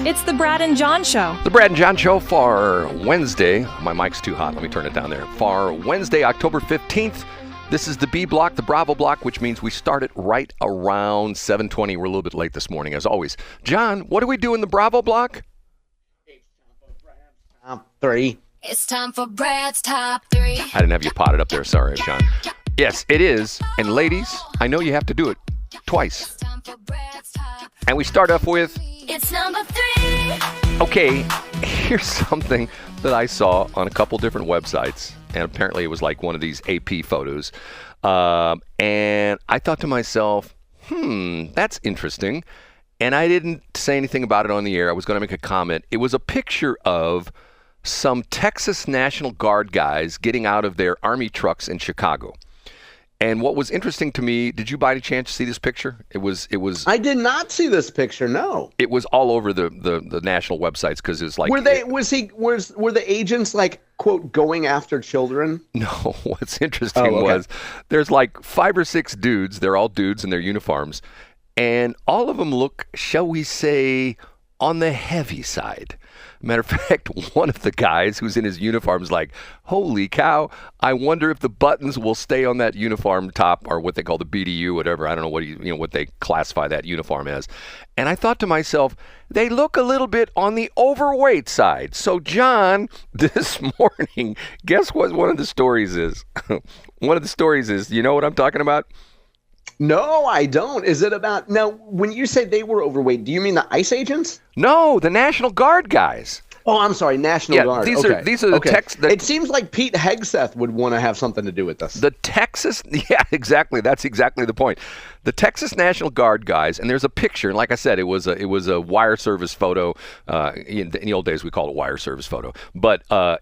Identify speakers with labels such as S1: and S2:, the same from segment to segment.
S1: It's the Brad and John Show.
S2: The Brad and John Show for Wednesday. My mic's too hot. Let me turn it down there. For Wednesday, October 15th. This is the B block, the Bravo block, which means we start it right around 7:20. We're a little bit late this morning, as always. John, what do we do in the Bravo block?
S3: Top 3.
S4: It's time for Brad's Top 3.
S2: I didn't have you potted up there. Sorry, John. Yes, it is. And ladies, I know you have to do it twice. And we start off with...
S4: It's number 3.
S2: Okay, here's something that I saw on a couple different websites. And apparently it was like one of these AP photos. And I thought to myself, that's interesting. And I didn't say anything about it on the air. I was going to make a comment. It was a picture of some Texas National Guard guys getting out of their Army trucks in Chicago. And what was interesting to me, did you by any chance see this picture? It was.
S3: I did not see this picture. No.
S2: It was all over the national websites because it was like.
S3: Were the agents like, quote, going after children?
S2: No. What's interesting was there's like 5 or 6 dudes. They're all dudes in their uniforms, and all of them look, shall we say, on the heavy side. Matter of fact, one of the guys who's in his uniform is like, holy cow, I wonder if the buttons will stay on that uniform top, or what they call the BDU, whatever. I don't know what they classify that uniform as. And I thought to myself, they look a little bit on the overweight side. So, John, this morning, guess what one of the stories is? One of the stories is, you know what I'm talking about?
S3: No, I don't. Is it about... Now, when you say they were overweight, do you mean the ICE agents?
S2: No, the National Guard guys.
S3: Oh, I'm sorry, National Guard.
S2: These are the Texas...
S3: It seems like Pete Hegseth would want to have something to do with this.
S2: The Texas... Yeah, exactly. That's exactly the point. The Texas National Guard guys, and there's a picture, and like I said, it was a wire service photo. In the old days, we called it wire service photo. But but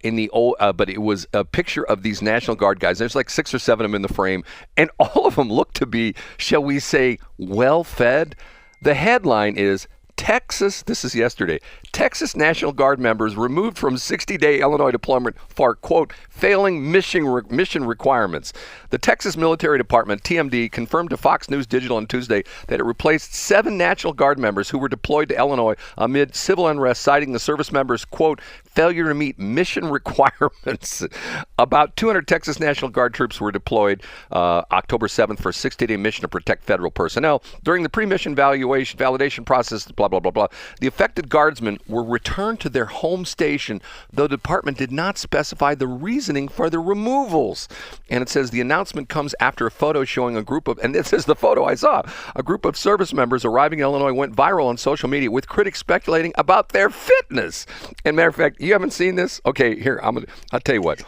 S2: it was a picture of these National Guard guys. There's like 6 or 7 of them in the frame, and all of them look to be, shall we say, well-fed. The headline is... Texas, this is yesterday, Texas National Guard members removed from 60-day Illinois deployment for, quote, failing mission requirements. The Texas Military Department, TMD, confirmed to Fox News Digital on Tuesday that it replaced 7 National Guard members who were deployed to Illinois amid civil unrest, citing the service members' quote, failure to meet mission requirements. About 200 Texas National Guard troops were deployed October 7th for a 60-day mission to protect federal personnel. During the pre-mission validation process, blah, blah, blah, blah, the affected guardsmen were returned to their home station, though the department did not specify the reasoning for the removals. And it says the announcement comes after a photo showing a group of, and this is the photo I saw, a group of service members arriving in Illinois went viral on social media with critics speculating about their fitness. And matter of fact, you haven't seen this? Okay, here, I'll tell you what.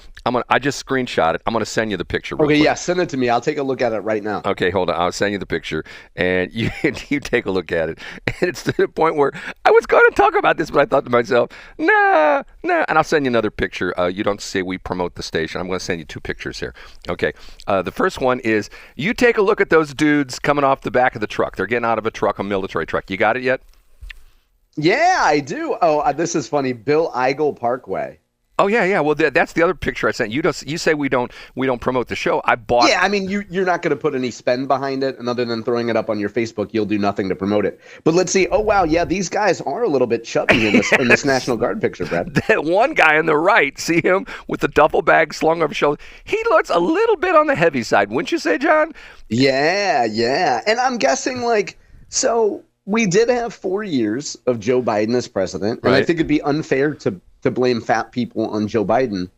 S2: I just screenshot it. I'm going to send you the picture real quick.
S3: Yeah, send it to me. I'll take a look at it right now.
S2: Okay, hold on. I'll send you the picture, and you take a look at it. And it's to the point where I was going to talk about this, but I thought to myself, nah. And I'll send you another picture. You don't say we promote the station. I'm going to send you 2 pictures here. Okay. The first one is, you take a look at those dudes coming off the back of the truck. They're getting out of a truck, a military truck. You got it yet?
S3: Yeah, I do. Oh, this is funny. Bill Eigel Parkway.
S2: Oh yeah. Well, that's the other picture I sent you. You say we don't promote the show. I bought.
S3: Yeah, I mean you're not going to put any spend behind it, and other than throwing it up on your Facebook, you'll do nothing to promote it. But let's see. Oh wow, yeah, these guys are a little bit chubby in this National Guard picture, Brad.
S2: That one guy on the right, see him with the duffel bag slung over his shoulder. He looks a little bit on the heavy side, wouldn't you say, John?
S3: Yeah, and I'm guessing so. We did have 4 years of Joe Biden as president, and I think it'd be unfair to blame fat people on Joe Biden.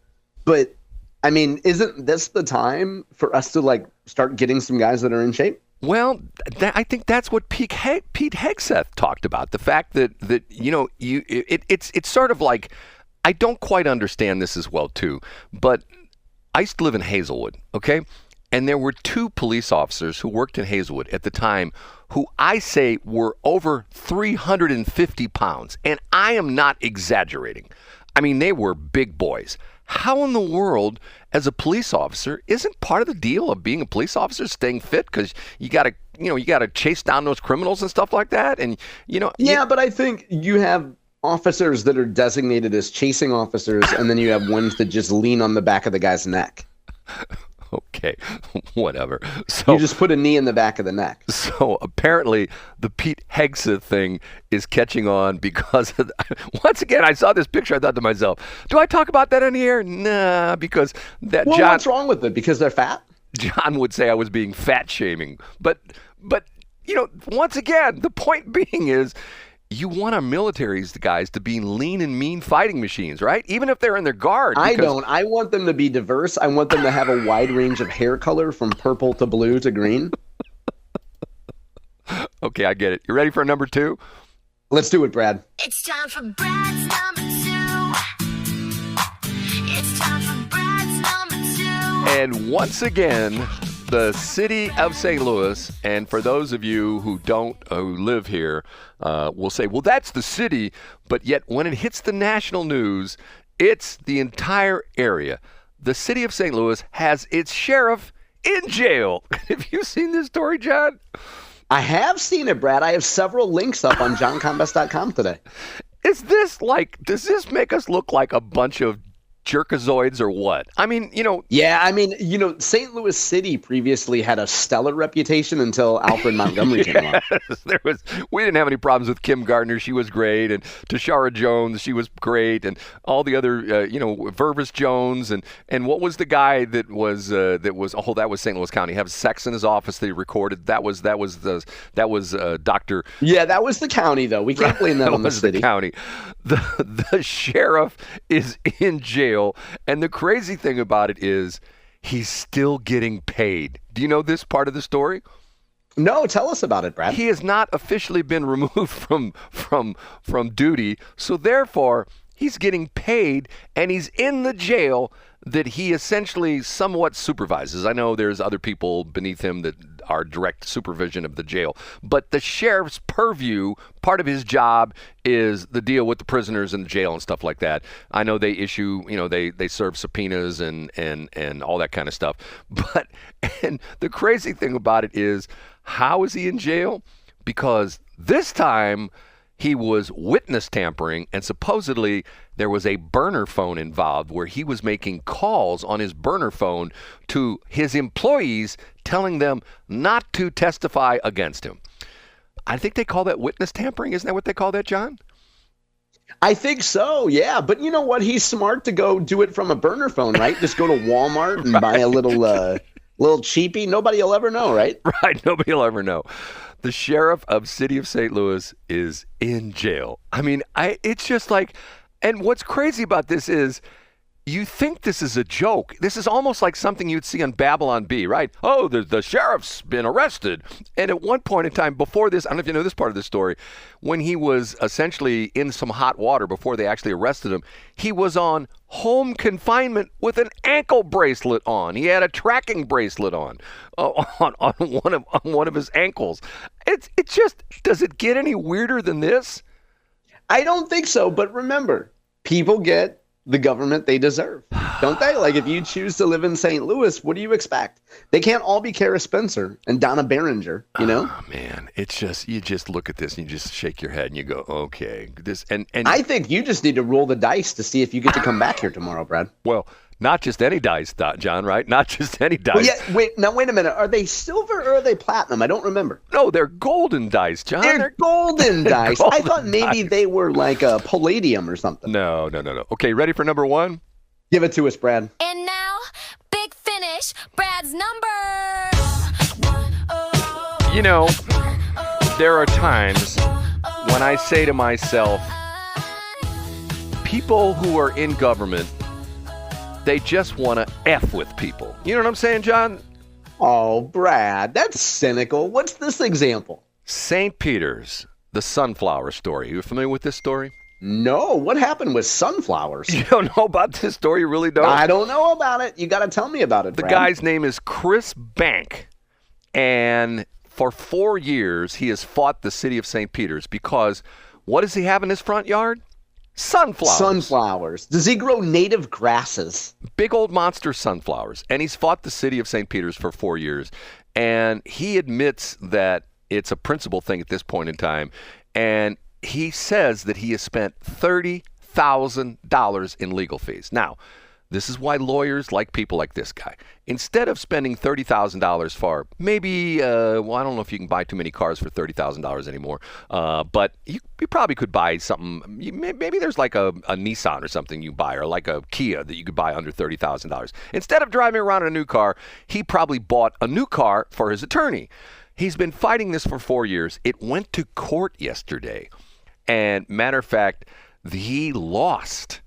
S3: But, I mean, isn't this the time for us to, start getting some guys that are in shape?
S2: Well, I think that's what Pete Hegseth talked about. The fact that it's sort of like, I don't quite understand this as well, too. But I used to live in Hazelwood, okay? And there were 2 police officers who worked in Hazelwood at the time who I say were over 350 pounds. And I am not exaggerating. I mean, they were big boys. How in the world, as a police officer, isn't part of the deal of being a police officer staying fit? Because you got to chase down those criminals and stuff like that. And,
S3: Yeah, but I think you have officers that are designated as chasing officers, and then you have ones that just lean on the back of the guy's neck.
S2: Okay, whatever. So
S3: You just put a knee in the back of the neck.
S2: So apparently the Pete Hegseth thing is catching on because once again, I saw this picture. I thought to myself, do I talk about that on the air? Nah, because that
S3: Well,
S2: John,
S3: what's wrong with it? Because they're fat?
S2: John would say I was being fat shaming. But once again, the point being is you want our militaries, guys, to be lean and mean fighting machines, right? Even if they're in their guard.
S3: I don't. I want them to be diverse. I want them to have a wide range of hair color from purple to blue to green.
S2: Okay, I get it. You ready for number 2?
S3: Let's do it, Brad.
S4: It's time for Brad's number 2. It's time for Brad's number 2.
S2: And once again, the city of St. Louis, and for those of you who live here, will say, well, that's the city, but yet when it hits the national news, it's the entire area. The city of St. Louis has its sheriff in jail. Have you seen this story, John?
S3: I have seen it, Brad. I have several links up on johncombest.com today.
S2: Does this make us look like a bunch of jerkazoids or what? I mean,
S3: Yeah, St. Louis City previously had a stellar reputation until Alfred Montgomery came along.
S2: We didn't have any problems with Kim Gardner. She was great. And Tashara Jones, she was great. And all the other, Vervis Jones. And what was the guy that was St. Louis County. He had sex in his office that he recorded. That was Dr.
S3: Yeah, that was the county, though. We can't blame that on the city.
S2: The county. The sheriff is in jail. And the crazy thing about it is he's still getting paid. Do you know this part of the story?
S3: No, tell us about it, Brad.
S2: He has not officially been removed from duty, so therefore he's getting paid and he's in the jail that he essentially somewhat supervises. I know there's other people beneath him that are direct supervision of the jail, but the sheriff's purview, part of his job is the deal with the prisoners in the jail and stuff like that. I know they issue, they serve subpoenas and all that kind of stuff. And the crazy thing about it is, how is he in jail? Because this time he was witness tampering, and supposedly there was a burner phone involved where he was making calls on his burner phone to his employees telling them not to testify against him. I think they call that witness tampering. Isn't that what they call that, John?
S3: I think so, yeah. But you know what? He's smart to go do it from a burner phone, right? Just go to Walmart and buy a little cheapie. Nobody will ever know, right?
S2: Right, nobody will ever know. The sheriff of City of St. Louis is in jail. I mean, it's just like, and what's crazy about this is, you think this is a joke. This is almost like something you'd see on Babylon Bee, right? Oh, the sheriff's been arrested. And at one point in time, before this, I don't know if you know this part of the story, when he was essentially in some hot water before they actually arrested him, he was on home confinement with an ankle bracelet on. He had a tracking bracelet on one of his ankles. It's just, does it get any weirder than this?
S3: I don't think so. But remember, people get the government they deserve, don't they? Like, if you choose to live in St. Louis, what do you expect? They can't all be Kara Spencer and Donna Berenger,
S2: Oh, man, it's just, you just look at this and you just shake your head and you go, okay, this, and
S3: I think you just need to roll the dice to see if you get to come back here tomorrow, Brad.
S2: Well, not just any dice, John, right? Not just any dice.
S3: Well, yeah, wait a minute. Are they silver or are they platinum? I don't remember.
S2: No, they're golden dice, John.
S3: They're golden dice.
S2: Golden
S3: I thought maybe they were like a palladium or something.
S2: No. Okay, ready for number 1?
S3: Give it to us, Brad.
S4: And now, big finish, Brad's number.
S2: There are times when I say to myself, people who are in government, they just want to F with people. You know what I'm saying, John?
S3: Oh, Brad, that's cynical. What's this example?
S2: St. Peter's, the sunflower story. You familiar with this story?
S3: No. What happened with sunflowers?
S2: You don't know about this story? You really don't?
S3: I don't know about it. You got to tell me about it,
S2: The
S3: Brad.
S2: guy's name is Chris Bank. And for 4 years, he has fought the city of St. Peter's because what does he have in his front yard? Sunflowers.
S3: Sunflowers. Does he grow native grasses?
S2: Big old monster sunflowers. And he's fought the city of St. Peter's for 4 years. And he admits that it's a principal thing at this point in time. And he says that he has spent $30,000 in legal fees. Now, This is why lawyers like people like this guy. Instead of spending $30,000 for maybe, well, I don't know if you can buy too many cars for $30,000 anymore, but you probably could buy something. Maybe there's like a Nissan or something you buy, or like a Kia that you could buy under $30,000. Instead of driving around in a new car, he probably bought a new car for his attorney. He's been fighting this for 4 years. It went to court yesterday. And matter of fact, he lost.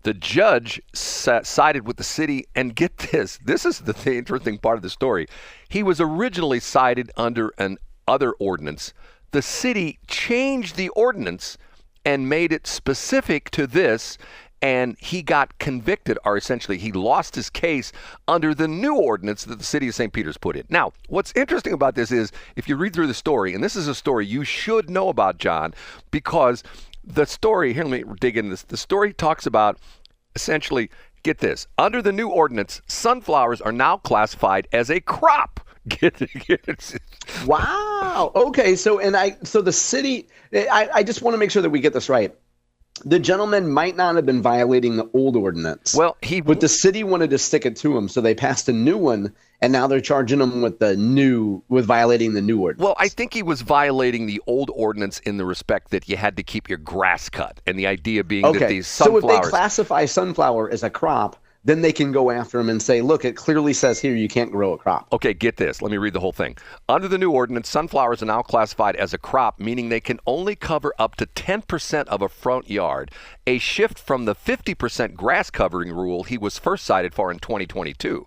S2: The judge sided with the city, and get this is the interesting part of the story. He was originally cited under an other ordinance. The city changed the ordinance and made it specific to this, and he got convicted, or essentially he lost his case under the new ordinance that the city of St. Peter's put in. Now, what's interesting about this is, if you read through the story, and this is a story you should know about, John, because the story, here, let me dig into this. The story talks about, essentially, get this, under the new ordinance, sunflowers are now classified as a crop. Get it?
S3: Wow. Okay. So the city, I just want to make sure that we get this right. The gentleman might not have been violating the old ordinance.
S2: Well,
S3: but the city wanted to stick it to him, so they passed a new one, and now they're charging him with violating the new ordinance.
S2: Well, I think he was violating the old ordinance in the respect that you had to keep your grass cut, and the idea being that these sunflowers.
S3: So if they classify sunflower as a crop, then they can go after him and say, look, it clearly says here you can't grow a crop.
S2: Okay, get this. Let me read the whole thing. Under the new ordinance, sunflowers are now classified as a crop, meaning they can only cover up to 10% of a front yard, a shift from the 50% grass covering rule he was first cited for in 2022.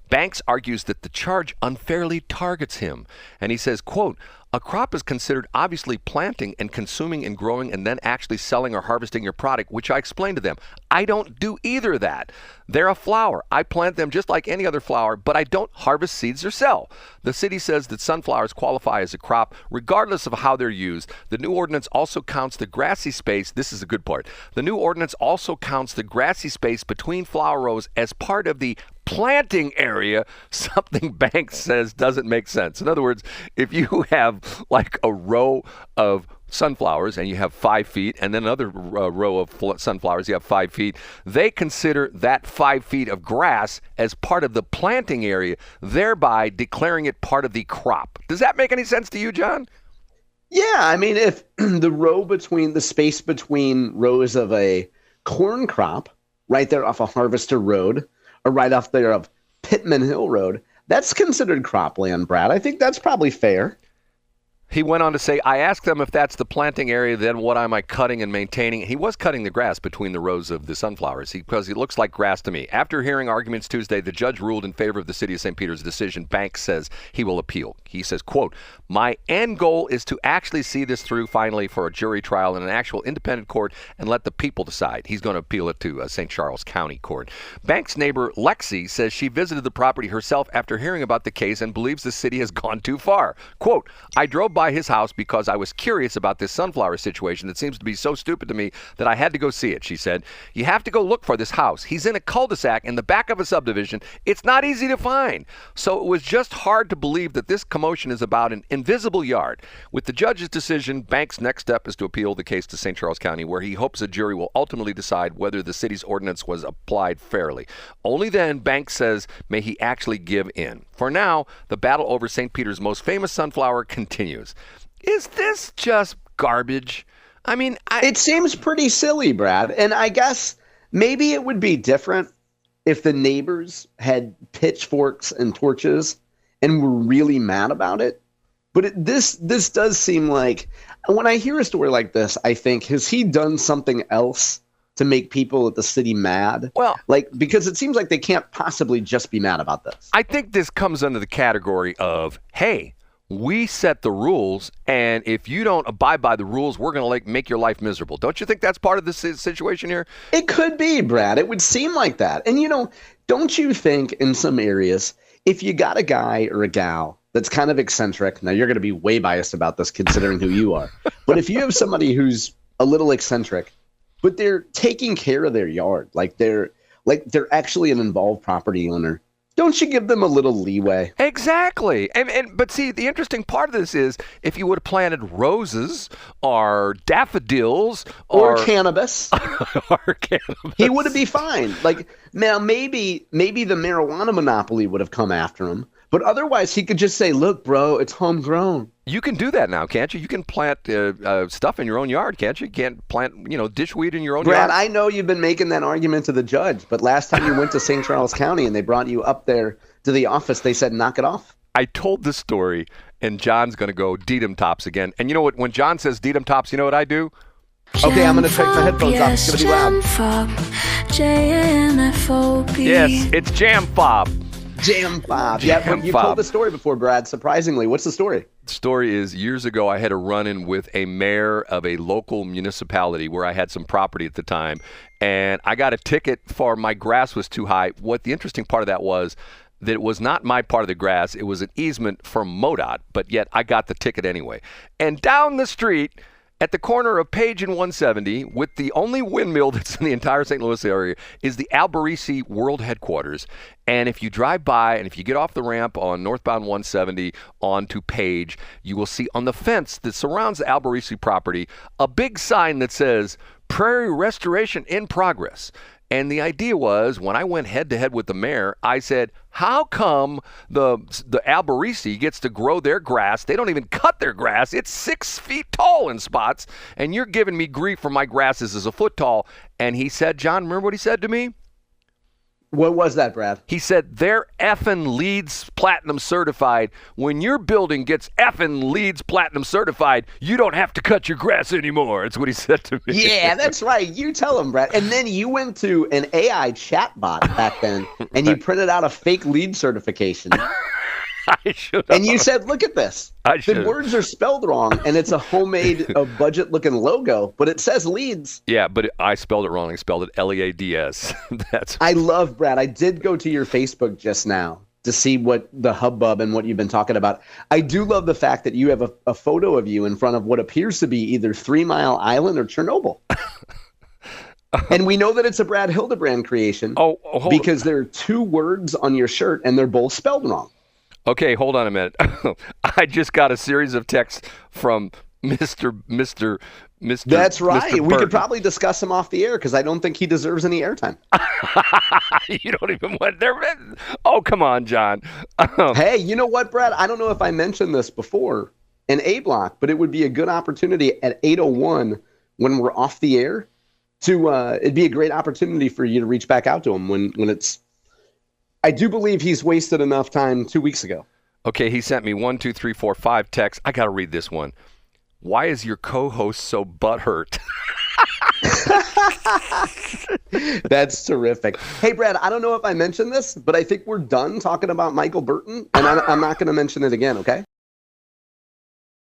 S2: Banks argues that the charge unfairly targets him, and he says, quote, a crop is considered obviously planting and consuming and growing and then actually selling or harvesting your product, which I explained to them. I don't do either of that. They're a flower. I plant them just like any other flower, but I don't harvest seeds or sell. The city says that sunflowers qualify as a crop regardless of how they're used. The new ordinance also counts the grassy space. This is the good part. The new ordinance also counts the grassy space between flower rows as part of the planting area, something Banks says doesn't make sense. In other words, if you have like a row of sunflowers and you have 5 feet, and then another row of sunflowers, you have 5 feet, they consider that 5 feet of grass as part of the planting area, thereby declaring it part of the crop. Does that make any sense to you, John?
S3: Yeah, I mean, if the space between rows of a corn crop right there off a Harvester Road, or right off there of Pittman Hill Road, that's considered cropland, Brad. I think that's probably fair.
S2: He went on to say, I asked them if that's the planting area, then what am I cutting and maintaining? He was cutting the grass between the rows of the sunflowers because it looks like grass to me. After hearing arguments Tuesday, the judge ruled in favor of the city of St. Peter's decision. Banks says he will appeal. He says, quote, my end goal is to actually see this through finally for a jury trial in an actual independent court and let the people decide. He's going to appeal it to St. Charles County Court. Banks' neighbor Lexi says she visited the property herself after hearing about the case and believes the city has gone too far. Quote, I drove by his house because I was curious about this sunflower situation that seems to be so stupid to me that I had to go see it, she said. You have to go look for this house. He's in a cul-de-sac in the back of a subdivision. It's not easy to find. So it was just hard to believe that this commotion is about an invisible yard. With the judge's decision, Banks' next step is to appeal the case to St. Charles County, where he hopes a jury will ultimately decide whether the city's ordinance was applied fairly. Only then, Banks says, may he actually give in. For now, the battle over St. Peter's most famous sunflower continues. Is this just garbage? I mean,
S3: it seems pretty silly, Brad. And I guess maybe it would be different if the neighbors had pitchforks and torches and were really mad about it. But this does seem like, when I hear a story like this, I think, has he done something else to make people at the city mad?
S2: Well,
S3: because it seems like they can't possibly just be mad about this.
S2: I think this comes under the category of, hey, we set the rules, and if you don't abide by the rules, we're going to make your life miserable. Don't you think that's part of the situation here?
S3: It could be, Brad. It would seem like that. And, don't you think in some areas, if you got a guy or a gal that's kind of eccentric, now you're going to be way biased about this considering who you are, but if you have somebody who's a little eccentric, but they're taking care of their yard, they're actually an involved property owner, Don't you give them a little leeway?
S2: Exactly. But see, the interesting part of this is if you would have planted roses or daffodils
S3: Or cannabis.
S2: or cannabis.
S3: He would be fine. Like, now maybe the marijuana monopoly would have come after him, but otherwise he could just say, "Look, bro, it's homegrown."
S2: You can do that now, can't you? You can plant stuff in your own yard, can't you? You can't plant, dishweed in your own
S3: Brad,
S2: yard.
S3: I know you've been making that argument to the judge, but last time you went to St. Charles County and they brought you up there to the office, they said, "Knock it off."
S2: I told this story, and John's going to go Deedum Tops again. And you know what? When John says Deedum Tops, you know what I do?
S3: Okay, I'm going to take my headphones off. It's going to be loud.
S2: Yes, it's Jam Fob.
S3: Jam Fob. Yeah, you told the story before, Brad, surprisingly. What's the story?
S2: The story is years ago I had a run-in with a mayor of a local municipality where I had some property at the time, and I got a ticket for my grass was too high. What the interesting part of that was that it was not my part of the grass. It was an easement from MoDOT, but yet I got the ticket anyway. And down the street at the corner of Page and 170, with the only windmill that's in the entire St. Louis area, is the Alberici World Headquarters. And if you drive by and if you get off the ramp on northbound 170 onto Page, you will see on the fence that surrounds the Alberici property a big sign that says Prairie Restoration in Progress. And the idea was, when I went head-to-head with the mayor, I said, how come the Alberici gets to grow their grass? They don't even cut their grass. It's 6 feet tall in spots, and you're giving me grief for my grasses is a foot tall. And he said, John, remember what he said to me?
S3: What was that, Brad?
S2: He said, they're effing LEEDs Platinum certified. When your building gets effing LEEDs Platinum certified, you don't have to cut your grass anymore. That's what he said to me.
S3: Yeah, that's right. You tell him, Brad. And then you went to an AI chatbot back then, and you printed out a fake LEED certification.
S2: I should have.
S3: And you said, look at this.
S2: I should
S3: The
S2: have.
S3: words are spelled wrong, and it's a homemade, budget-looking logo, but it says LEEDs.
S2: Yeah, but I spelled it wrong. I spelled it LEADS. That's
S3: I love, Brad. I did go to your Facebook just now to see what the hubbub and what you've been talking about. I do love the fact that you have a photo of you in front of what appears to be either 3 Mile Island or Chernobyl. And we know that it's a Brad Hildebrand creation because there are 2 words on your shirt, and they're both spelled wrong.
S2: Okay, hold on a minute. I just got a series of texts from Mr.
S3: That's right.
S2: Mr.
S3: We could
S2: Burton.
S3: probably discuss him off the air because I don't think he deserves any airtime.
S2: You don't even want there. Oh, come on, John.
S3: Hey, you know what, Brad? I don't know if I mentioned this before in A Block, but it would be a good opportunity at 8:01 when we're off the air to it'd be a great opportunity for you to reach back out to him when it's. I do believe he's wasted enough time 2 weeks ago.
S2: Okay, he sent me 1, 2, 3, 4, 5 texts. I got to read this one. Why is your co-host so butthurt?
S3: That's terrific. Hey, Brad, I don't know if I mentioned this, but I think we're done talking about Michael Burton, and I'm not going to mention it again, okay?